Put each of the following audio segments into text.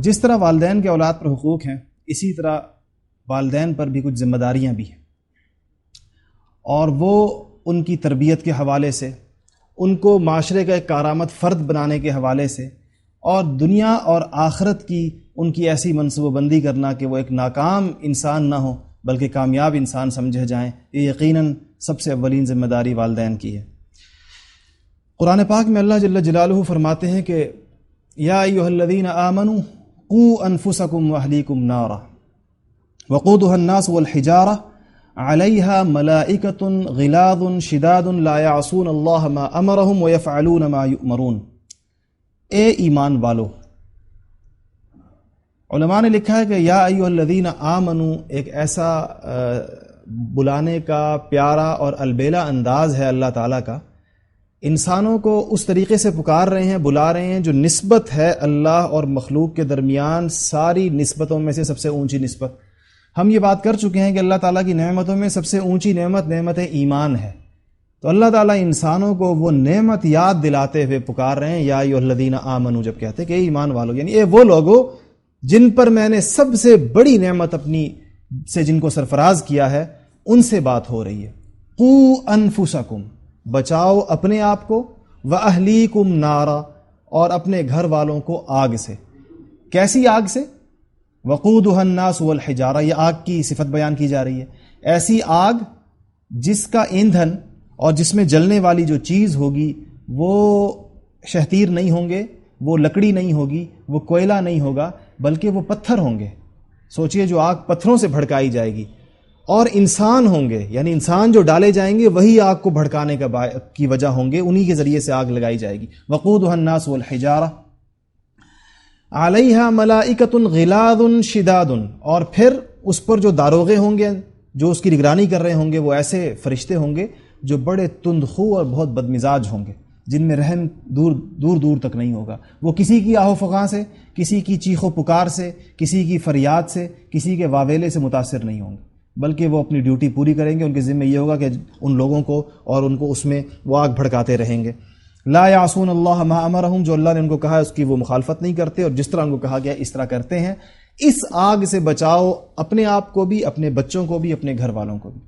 جس طرح والدین کے اولاد پر حقوق ہیں، اسی طرح والدین پر بھی کچھ ذمہ داریاں بھی ہیں، اور وہ ان کی تربیت کے حوالے سے، ان کو معاشرے کا ایک کارآمد فرد بنانے کے حوالے سے، اور دنیا اور آخرت کی ان کی ایسی منصوبہ بندی کرنا کہ وہ ایک ناکام انسان نہ ہو بلکہ کامیاب انسان سمجھے جائیں، یہ یقیناً سب سے اولین ذمہ داری والدین کی ہے۔ قرآن پاک میں اللہ جل جلالہ فرماتے ہیں کہ یا ایھا الذین آمنوا قوا انفسکم واہلیکم نارا وقودها الناس والحجارہ علیہا ملائکۃ غلاظ شداد لا یعصون اللہ ما امرہم ویفعلون ما یؤمرون۔ اے ایمان والو، علماء نے لکھا ہے کہ یا ایھا الذین آمنوا ایک ایسا بلانے کا پیارا اور البیلا انداز ہے اللہ تعالیٰ کا، انسانوں کو اس طریقے سے پکار رہے ہیں، بلا رہے ہیں جو نسبت ہے اللہ اور مخلوق کے درمیان ساری نسبتوں میں سے سب سے اونچی نسبت۔ ہم یہ بات کر چکے ہیں کہ اللہ تعالیٰ کی نعمتوں میں سب سے اونچی نعمت ایمان ہے، تو اللہ تعالیٰ انسانوں کو وہ نعمت یاد دلاتے ہوئے پکار رہے ہیں یا ایھا الذین آمنوا، جب کہتے ہیں کہ اے ایمان والو، یعنی اے وہ لوگو جن پر میں نے سب سے بڑی نعمت اپنی سے جن کو سرفراز کیا ہے، ان سے بات ہو رہی ہے۔ قوا انفسکم، بچاؤ اپنے آپ کو، واہلیکم نارا، اور اپنے گھر والوں کو آگ سے۔ کیسی آگ سے؟ وقودها الناس والحجارہ، یہ آگ کی صفت بیان کی جا رہی ہے، ایسی آگ جس کا ایندھن اور جس میں جلنے والی جو چیز ہوگی وہ شہتیر نہیں ہوں گے، وہ لکڑی نہیں ہوگی، وہ کوئلہ نہیں ہوگا، بلکہ وہ پتھر ہوں گے۔ سوچئے جو آگ پتھروں سے بھڑکائی جائے گی، اور انسان ہوں گے، یعنی انسان جو ڈالے جائیں گے وہی آگ کو بھڑکانے کی وجہ ہوں گے، انہی کے ذریعے سے آگ لگائی جائے گی۔ وقودها الناس والحجارہ علیہا ملائکۃ غلاظ شداد، اور پھر اس پر جو داروغے ہوں گے، جو اس کی نگرانی کر رہے ہوں گے، وہ ایسے فرشتے ہوں گے جو بڑے تندخو اور بہت بدمزاج ہوں گے، جن میں رحم دور دور تک نہیں ہوگا۔ وہ کسی کی آہ و فغاں سے، کسی کی چیخ و پکار سے، کسی کی فریاد سے، کسی کے واویلے سے متاثر نہیں ہوں گے، بلکہ وہ اپنی ڈیوٹی پوری کریں گے۔ ان کے ذمہ یہ ہوگا کہ ان لوگوں کو اور ان کو اس میں وہ آگ بھڑکاتے رہیں گے۔ لا یعصون اللہ ما امرہم، جو اللہ نے ان کو کہا ہے اس کی وہ مخالفت نہیں کرتے، اور جس طرح ان کو کہا گیا اس طرح کرتے ہیں۔ اس آگ سے بچاؤ اپنے آپ کو بھی، اپنے بچوں کو بھی، اپنے گھر والوں کو بھی۔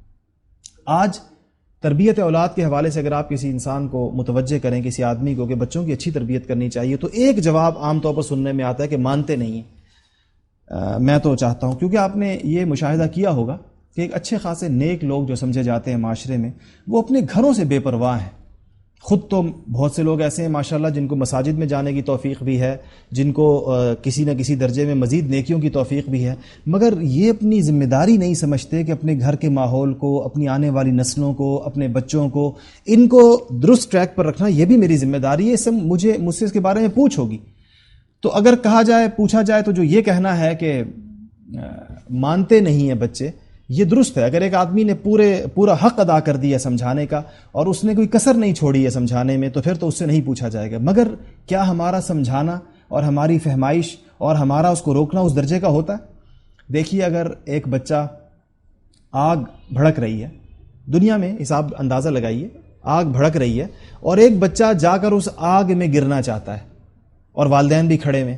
آج تربیت اولاد کے حوالے سے اگر آپ کسی انسان کو متوجہ کریں، کسی آدمی کو، کہ بچوں کی اچھی تربیت کرنی چاہیے، تو ایک جواب عام طور پر سننے میں آتا ہے کہ مانتے نہیں ہیں۔ میں تو چاہتا ہوں، کیونکہ آپ نے یہ مشاہدہ کیا ہوگا کہ ایک اچھے خاصے نیک لوگ جو سمجھے جاتے ہیں معاشرے میں، وہ اپنے گھروں سے بے پرواہ ہیں۔ خود تو بہت سے لوگ ایسے ہیں ماشاءاللہ جن کو مساجد میں جانے کی توفیق بھی ہے، جن کو کسی نہ کسی درجے میں مزید نیکیوں کی توفیق بھی ہے، مگر یہ اپنی ذمہ داری نہیں سمجھتے کہ اپنے گھر کے ماحول کو، اپنی آنے والی نسلوں کو، اپنے بچوں کو، ان کو درست ٹریک پر رکھنا یہ بھی میری ذمہ داری ہے، اس سے مجھ سے اس کے بارے میں پوچھ ہوگی۔ تو اگر پوچھا جائے تو جو یہ کہنا ہے کہ مانتے نہیں ہیں بچے، یہ درست ہے۔ اگر ایک آدمی نے پورا حق ادا کر دیا سمجھانے کا، اور اس نے کوئی کسر نہیں چھوڑی ہے سمجھانے میں، تو پھر تو اس سے نہیں پوچھا جائے گا۔ مگر کیا ہمارا سمجھانا اور ہماری فہمائش اور ہمارا اس کو روکنا اس درجے کا ہوتا ہے؟ دیکھیے، اگر ایک بچہ آگ بھڑک رہی ہے دنیا میں، حساب اندازہ لگائیے، آگ بھڑک رہی ہے، اور ایک بچہ جا کر اس آگ میں گرنا چاہتا ہے، اور والدین بھی کھڑے میں،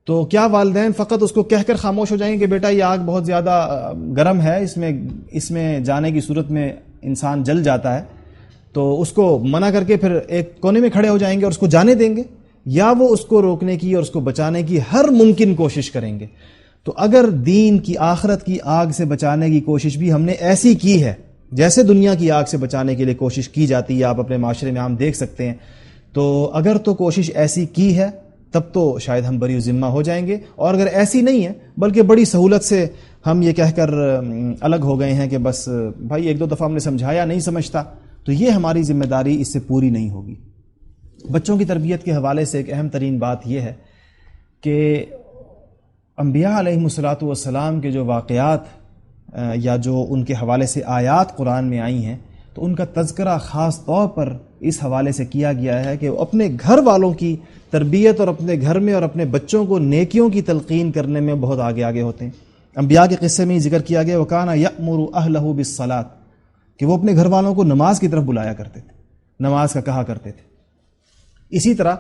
تو کیا والدین فقط اس کو کہہ کر خاموش ہو جائیں گے کہ بیٹا یہ آگ بہت زیادہ گرم ہے، اس میں جانے کی صورت میں انسان جل جاتا ہے، تو اس کو منع کر کے پھر ایک کونے میں کھڑے ہو جائیں گے اور اس کو جانے دیں گے؟ یا وہ اس کو روکنے کی اور اس کو بچانے کی ہر ممکن کوشش کریں گے؟ تو اگر دین کی، آخرت کی آگ سے بچانے کی کوشش بھی ہم نے ایسی کی ہے جیسے دنیا کی آگ سے بچانے کے لیے کوشش کی جاتی ہے، آپ اپنے معاشرے میں عام دیکھ سکتے ہیں، تو اگر تو کوشش ایسی کی ہے تب تو شاید ہم بری ذمہ ہو جائیں گے، اور اگر ایسی نہیں ہے بلکہ بڑی سہولت سے ہم یہ کہہ کر الگ ہو گئے ہیں کہ بس بھائی ایک دو دفعہ ہم نے سمجھایا، نہیں سمجھتا، تو یہ ہماری ذمہ داری اس سے پوری نہیں ہوگی۔ بچوں کی تربیت کے حوالے سے ایک اہم ترین بات یہ ہے کہ انبیاء علیہم الصلاۃ والسلام کے جو واقعات یا جو ان کے حوالے سے آیات قرآن میں آئی ہیں، تو ان کا تذکرہ خاص طور پر اس حوالے سے کیا گیا ہے کہ وہ اپنے گھر والوں کی تربیت اور اپنے گھر میں اور اپنے بچوں کو نیکیوں کی تلقین کرنے میں بہت آگے ہوتے ہیں۔ انبیاء کے قصے میں ذکر کیا گیا وَكَانَ يَأْمُرُ أَهْلَهُ بِالصَّلَاةِ، کہ وہ اپنے گھر والوں کو نماز کی طرف بلایا کرتے تھے، نماز کا کہا کرتے تھے۔ اسی طرح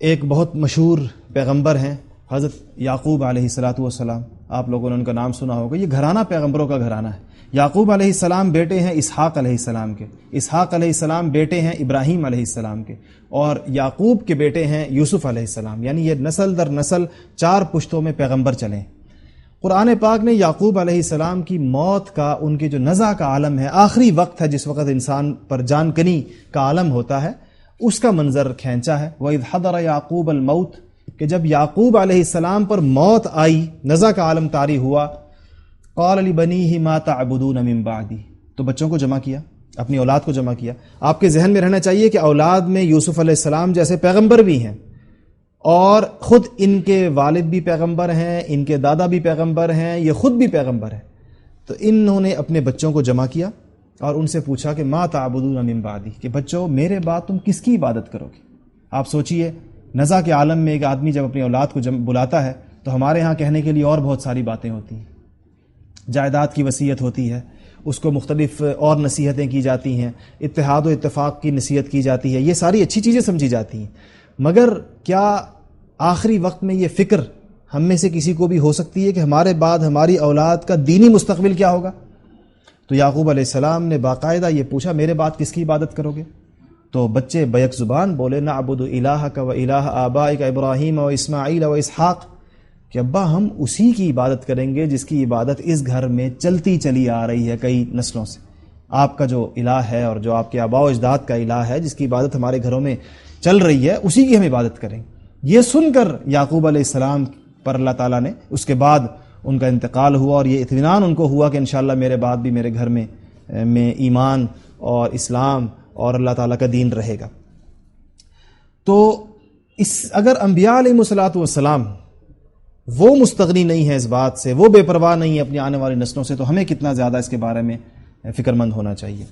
ایک بہت مشہور پیغمبر ہیں حضرت یعقوب علیہ السلام، آپ لوگوں نے ان کا نام سنا ہوگا، یہ گھرانہ پیغمبروں کا گھرانہ ہے۔ یعقوب علیہ السلام بیٹے ہیں اسحاق علیہ السلام کے، اسحاق علیہ السلام بیٹے ہیں ابراہیم علیہ السلام کے، اور یعقوب کے بیٹے ہیں یوسف علیہ السلام، یعنی یہ نسل در نسل 4 پشتوں میں پیغمبر چلے ہیں۔ قرآن پاک نے یعقوب علیہ السلام کی موت کا، ان کے جو نزع کا عالم ہے، آخری وقت ہے جس وقت انسان پر جان کنی کا عالم ہوتا ہے، اس کا منظر کھینچا ہے۔ وَإِذْ حَضَرَ يَعْقُوبَ الْمَوْتِ، کہ جب یعقوب علیہ السلام پر موت آئی، نزع کا عالم طاری ہوا، قَالَ لِبَنِيهِ مَا تَعْبُدُونَ مِن بَعْدِي، تو بچوں کو جمع کیا، اپنی اولاد کو جمع کیا۔ آپ کے ذہن میں رہنا چاہیے کہ اولاد میں یوسف علیہ السلام جیسے پیغمبر بھی ہیں، اور خود ان کے والد بھی پیغمبر ہیں، ان کے دادا بھی پیغمبر ہیں، یہ خود بھی پیغمبر ہیں۔ تو انہوں نے اپنے بچوں کو جمع کیا اور ان سے پوچھا کہ ما تعبدون من بعدی، کہ بچوں میرے بعد تم کس کی عبادت کرو گے؟ آپ سوچئے، نزع کے عالم میں ایک آدمی جب اپنی اولاد کو بلاتا ہے تو ہمارے ہاں کہنے کے لیے اور بہت ساری باتیں ہوتی ہیں، جائیداد کی وصیت ہوتی ہے، اس کو مختلف اور نصیحتیں کی جاتی ہیں، اتحاد و اتفاق کی نصیحت کی جاتی ہے، یہ ساری اچھی چیزیں سمجھی جاتی ہیں، مگر کیا آخری وقت میں یہ فکر ہم میں سے کسی کو بھی ہو سکتی ہے کہ ہمارے بعد ہماری اولاد کا دینی مستقبل کیا ہوگا؟ تو یعقوب علیہ السلام نے باقاعدہ یہ پوچھا میرے بعد کس کی عبادت کرو گے؟ تو بچے بیک زبان بولے نعبد الہک و الہ آبائک ابراہیم و اسماعیل و اسحاق، کہ ابا ہم اسی کی عبادت کریں گے جس کی عبادت اس گھر میں چلتی چلی آ رہی ہے کئی نسلوں سے۔ آپ کا جو الہ ہے اور جو آپ کے آباء و اجداد کا الہ ہے جس کی عبادت ہمارے گھروں میں چل رہی ہے، اسی کی ہم عبادت کریں گے۔ یہ سن کر یعقوب علیہ السلام پر اللہ تعالیٰ نے، اس کے بعد ان کا انتقال ہوا اور یہ اطمینان ان کو ہوا کہ انشاءاللہ میرے بعد بھی میرے گھر میں ایمان اور اسلام اور اللہ تعالیٰ کا دین رہے گا۔ تو اگر انبیاء علیہ الصلوۃ والسلام وہ مستغنی نہیں ہے اس بات سے، وہ بے پرواہ نہیں ہے اپنی آنے والی نسلوں سے، تو ہمیں کتنا زیادہ اس کے بارے میں فکر مند ہونا چاہیے۔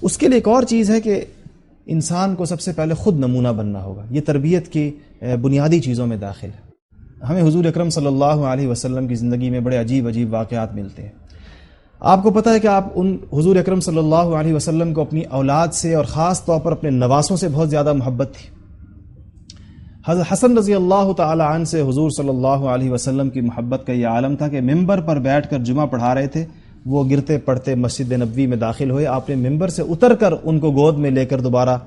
اس کے لیے ایک اور چیز ہے کہ انسان کو سب سے پہلے خود نمونہ بننا ہوگا، یہ تربیت کی بنیادی چیزوں میں داخل ہے۔ ہمیں حضور اکرم صلی اللہ علیہ وسلم کی زندگی میں بڑے عجیب عجیب واقعات ملتے ہیں۔ آپ کو پتہ ہے کہ آپ ان حضور اکرم صلی اللہ علیہ وسلم کو اپنی اولاد سے اور خاص طور پر اپنے نواسوں سے بہت زیادہ محبت تھی۔ حضرت حسن رضی اللہ تعالی عنہ سے حضور صلی اللہ علیہ وسلم کی محبت کا یہ عالم تھا کہ ممبر پر بیٹھ کر جمعہ پڑھا رہے تھے، وہ گرتے پڑتے مسجد نبوی میں داخل ہوئے، آپ نے ممبر سے اتر کر ان کو گود میں لے کر دوبارہ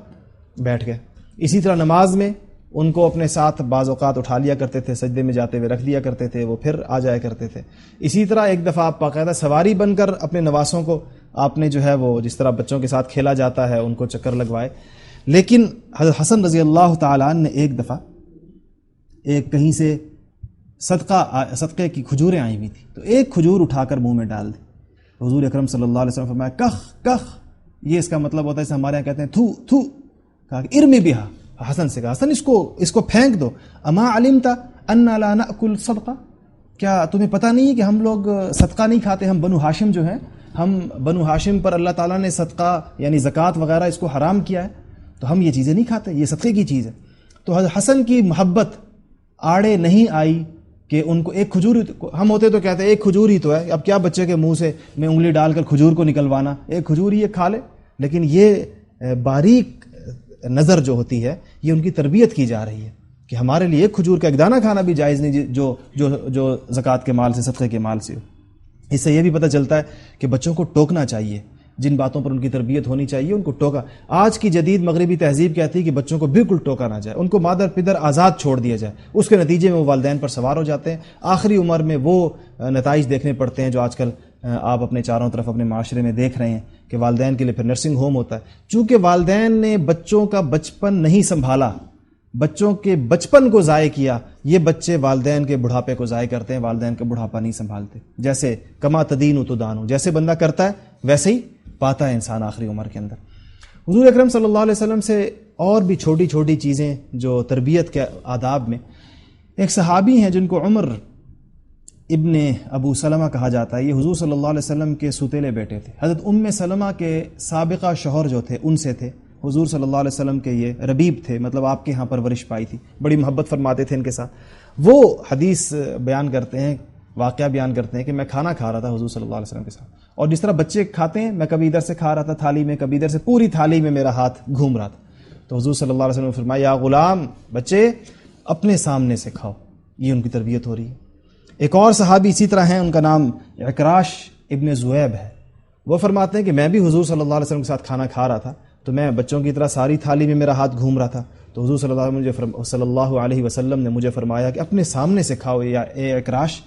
بیٹھ گئے۔ اسی طرح نماز میں ان کو اپنے ساتھ بعض اوقات اٹھا لیا کرتے تھے، سجدے میں جاتے ہوئے رکھ دیا کرتے تھے، وہ پھر آ جایا کرتے تھے۔ اسی طرح ایک دفعہ آپ باقاعدہ سواری بن کر اپنے نواسوں کو آپ نے جو ہے وہ جس طرح بچوں کے ساتھ کھیلا جاتا ہے ان کو چکر لگوائے۔ لیکن حضرت حسن رضی اللہ تعالیٰ عنہ نے ایک دفعہ کہیں سے صدقے کی کھجوریں آئی ہوئی تھی، تو ایک کھجور اٹھا کر منہ میں ڈال دی۔ حضور اکرم صلی اللہ علیہ وسلم فرمایا کخ کخ، یہ اس کا مطلب ہوتا ہے جیسے ہمارے یہاں کہتے ہیں تھو تھو، کہا کہ ارمی بہا، حسن سے کہا حسن اس کو پھینک دو۔ اما علمت انا لا ناکل صدقہ، کیا تمہیں پتہ نہیں ہے کہ ہم لوگ صدقہ نہیں کھاتے؟ ہم بنو ہاشم جو ہیں، ہم بنو ہاشم پر اللہ تعالیٰ نے صدقہ یعنی زکوٰۃ وغیرہ اس کو حرام کیا ہے، تو ہم یہ چیزیں نہیں کھاتے، یہ صدقے کی چیز ہے۔ تو حضرت حسن کی محبت آڑے نہیں آئی کہ ان کو ایک کھجور، ہم ہوتے تو کہتے ہیں ایک کھجور ہی تو ہے، اب کیا بچے کے منہ سے میں انگلی ڈال کر کھجور کو نکلوانا، ایک کھجور ہی کھا لے۔ لیکن یہ باریک نظر جو ہوتی ہے یہ ان کی تربیت کی جا رہی ہے کہ ہمارے لیے ایک کھجور کا ایک دانہ کھانا بھی جائز نہیں جو زکوٰۃ کے مال سے، صدقے کے مال سے ہو۔ اس سے یہ بھی پتہ چلتا ہے کہ بچوں کو ٹوکنا چاہیے، جن باتوں پر ان کی تربیت ہونی چاہیے ان کو ٹوکا۔ آج کی جدید مغربی تہذیب کہتی ہے کہ بچوں کو بالکل ٹوکا نہ جائے، ان کو مادر پدر آزاد چھوڑ دیا جائے، اس کے نتیجے میں وہ والدین پر سوار ہو جاتے ہیں، آخری عمر میں وہ نتائج دیکھنے پڑتے ہیں جو آج کل آپ اپنے چاروں طرف اپنے معاشرے میں دیکھ رہے ہیں کہ والدین کے لیے پھر نرسنگ ہوم ہوتا ہے۔ چونکہ والدین نے بچوں کا بچپن نہیں سنبھالا، بچوں کے بچپن کو ضائع کیا، یہ بچے والدین کے بڑھاپے کو ضائع کرتے ہیں، والدین کا بڑھاپا نہیں سنبھالتے۔ جیسے کما تدین تدان، جیسے بندہ کرتا ہے ویسے ہی پاتا ہے انسان آخری عمر کے اندر۔ حضور اکرم صلی اللہ علیہ وسلم سے اور بھی چھوٹی چھوٹی چیزیں جو تربیت کے آداب میں، ایک صحابی ہیں جن کو عمر ابن ابو سلمہ کہا جاتا ہے، یہ حضور صلی اللہ علیہ وسلم کے سوتیلے بیٹے تھے۔ حضرت ام سلمہ کے سابقہ شوہر جو تھے ان سے تھے، حضور صلی اللہ علیہ وسلم کے یہ ربیب تھے، مطلب آپ کے ہاں پرورش پائی تھی، بڑی محبت فرماتے تھے ان کے ساتھ۔ وہ حدیث بیان کرتے ہیں، واقعہ بیان کرتے ہیں کہ میں کھانا کھا رہا تھا حضور صلی اللہ علیہ وسلم کے ساتھ، اور جس طرح بچے کھاتے ہیں میں کبھی ادھر سے کھا رہا تھا تھالی میں، کبھی ادھر سے، پوری تھالی میں میرا ہاتھ گھوم رہا تھا۔ تو حضور صلی اللہ علیہ وسلم نے فرمایا یا غلام، بچے اپنے سامنے سے کھاؤ، یہ ان کی تربیت ہو رہی ہے۔ ایک اور صحابی اسی طرح ہیں، ان کا نام عکراش ابن ذؤیب ہے۔ وہ فرماتے ہیں کہ میں بھی حضور صلی اللہ علیہ وسلم کے ساتھ کھانا کھا رہا تھا، تو میں بچوں کی طرح ساری تھالی میں میرا ہاتھ گھوم رہا تھا، تو حضور صلی اللہ علیہ وسلم نے مجھے فرمایا کہ اپنے سامنے سے کھاؤ یا اے عکراش۔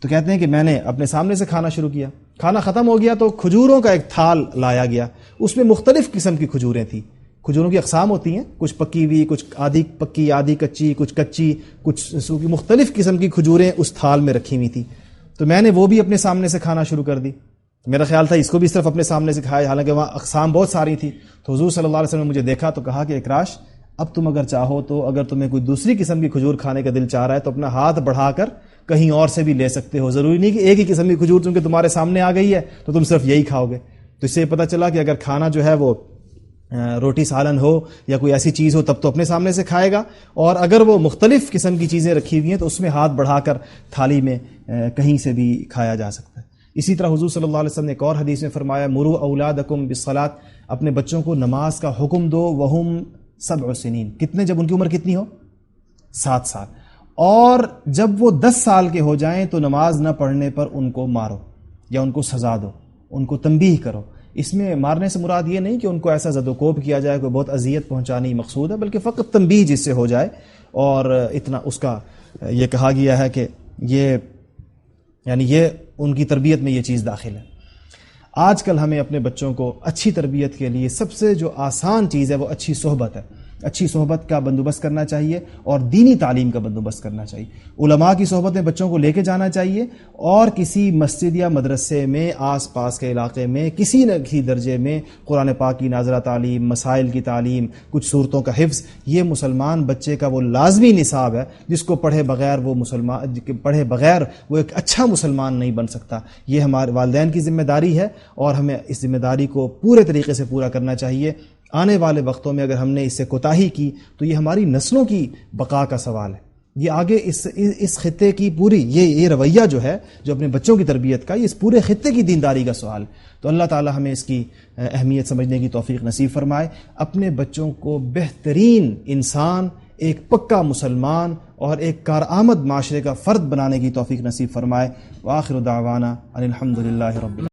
تو کہتے ہیں کہ میں نے اپنے سامنے سے کھانا شروع کیا، کھانا ختم ہو گیا تو کھجوروں کا ایک تھال لایا گیا، اس میں مختلف قسم کی کھجوریں تھیں۔ کھجوروں کی اقسام ہوتی ہیں، کچھ پکی ہوئی، کچھ آدھی پکی آدھی کچی، کچھ کچی، کچھ سوکھی، مختلف قسم کی کھجوریں اس تھال میں رکھی ہوئی تھیں۔ تو میں نے وہ بھی اپنے سامنے سے کھانا شروع کر دی۔ میرا خیال تھا اس کو بھی صرف اپنے سامنے سے کھائے، حالانکہ وہاں اقسام بہت ساری تھی۔ تو حضور صلی اللہ علیہ وسلم نے مجھے دیکھا تو کہا کہ عکراش، اب تم اگر چاہو تو اگر تمہیں کوئی دوسری قسم کی کھجور کھانے کا دل چاہ رہا ہے تو اپنا ہاتھ بڑھا کر کہیں اور سے بھی لے سکتے ہو، ضروری نہیں کہ ایک ہی قسم کی کھجور چونکہ تمہارے سامنے آ گئی ہے تو تم صرف یہی کھاؤ گے۔ تو اس سے پتہ چلا کہ اگر کھانا جو ہے وہ روٹی سالن ہو یا کوئی ایسی چیز ہو تب تو اپنے سامنے سے کھائے گا، اور اگر وہ مختلف قسم کی چیزیں رکھی ہوئی ہیں تو اس میں ہاتھ بڑھا کر تھالی میں کہیں سے بھی کھایا جا سکتا ہے۔ اسی طرح حضور صلی اللہ علیہ وسلم نے ایک اور حدیث میں فرمایا، مروا اولادکم بالصلاۃ، اپنے بچوں کو نماز کا حکم دو، وہم 7 سنین، کتنے؟ جب ان کی عمر کتنی ہو؟ 7 سال، اور جب وہ 10 سال کے ہو جائیں تو نماز نہ پڑھنے پر ان کو مارو یا ان کو سزا دو، ان کو تنبیہ کرو۔ اس میں مارنے سے مراد یہ نہیں کہ ان کو ایسا زد و کوب کیا جائے، کوئی بہت اذیت پہنچانی مقصود ہے، بلکہ فقط تنبیہ جس سے ہو جائے، اور اتنا اس کا یہ کہا گیا ہے کہ یہ ان کی تربیت میں یہ چیز داخل ہے۔ آج کل ہمیں اپنے بچوں کو اچھی تربیت کے لیے سب سے جو آسان چیز ہے وہ اچھی صحبت ہے۔ اچھی صحبت کا بندوبست کرنا چاہیے اور دینی تعلیم کا بندوبست کرنا چاہیے۔ علماء کی صحبت میں بچوں کو لے کے جانا چاہیے، اور کسی مسجد یا مدرسے میں آس پاس کے علاقے میں کسی نہ کسی درجے میں قرآن پاک کی ناظرہ تعلیم، مسائل کی تعلیم، کچھ صورتوں کا حفظ، یہ مسلمان بچے کا وہ لازمی نصاب ہے جس کو پڑھے بغیر وہ ایک اچھا مسلمان نہیں بن سکتا۔ یہ ہمارے والدین کی ذمہ داری ہے، اور ہمیں اس ذمہ داری کو پورے طریقے سے پورا کرنا چاہیے۔ آنے والے وقتوں میں اگر ہم نے اس سے کوتاہی کی تو یہ ہماری نسلوں کی بقا کا سوال ہے۔ یہ آگے اس خطے کی پوری یہ رویہ جو ہے جو اپنے بچوں کی تربیت کا، یہ اس پورے خطے کی دینداری کا سوال ہے۔ تو اللہ تعالی ہمیں اس کی اہمیت سمجھنے کی توفیق نصیب فرمائے، اپنے بچوں کو بہترین انسان، ایک پکا مسلمان اور ایک کارآمد معاشرے کا فرد بنانے کی توفیق نصیب فرمائے۔ وآخر دعوانا ان الحمد للہ رب العالمین۔